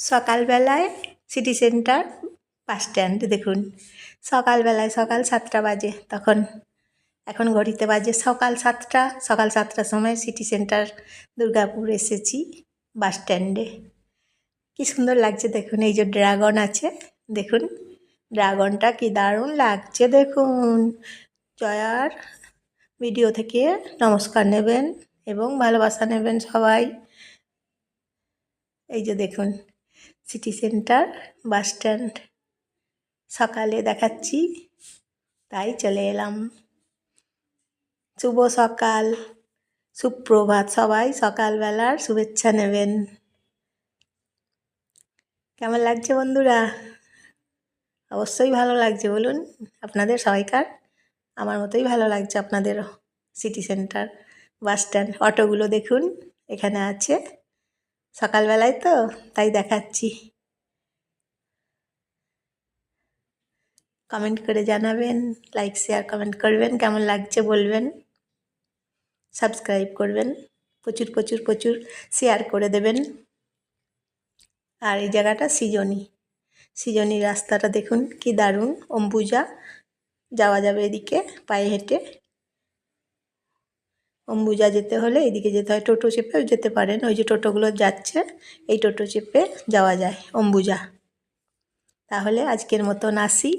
সকালবেলায় city centre bus stand দেখুন, সকালবেলায় সকাল 7টা বাজে। এখন ঘড়িতে বাজে সকাল 7টা। সকাল 7টার সময় সিটি সেন্টার দুর্গাপুর এসেছি বাস স্ট্যান্ডে। কি সুন্দর লাগছে দেখুন, এই যে ড্রাগন আছে দেখুন, ড্রাগনটা কি দারুণ লাগছে দেখুন। জয়ার ভিডিও থেকে নমস্কার নেবেন এবং ভালোবাসা নেবেন সবাই। এই যে দেখুন সিটি সেন্টার বাস স্ট্যান্ড, সকালে দেখাচ্ছি তাই চলে এলাম। শুভ সকাল, সুপ্রভাত, সবাই সকালবেলার শুভেচ্ছা নেবেন। কেমন লাগছে বন্ধুরা? অবশ্যই ভালো লাগছে বলুন। আপনাদের সবাইকার আমার মতোই ভালো লাগছে আপনাদেরও। সিটি সেন্টার বাস স্ট্যান্ড, অটোগুলো দেখুন এখানে আছে, সকালবেলায় তো তাই দেখাচ্ছি। কমেন্ট করে জানাবেন, লাইক শেয়ার কমেন্ট করবেন, কেমন লাগছে বলবেন, সাবস্ক্রাইব করবেন, প্রচুর প্রচুর প্রচুর শেয়ার করে দেবেন। আর এই জায়গাটা সৃজনী রাস্তাটা দেখুন কি দারুণ। অম্বুজা যাওয়া যাবে এদিকে পায়ে হেঁটে। অম্বুজা যেতে হলে এদিকে যেতে হয়, টোটো চেপেও যেতে পারেন, ওই যে টোটোগুলো যাচ্ছে এই টোটো চেপে যাওয়া যায় অম্বুজা। তাহলে আজকের মতন আসি।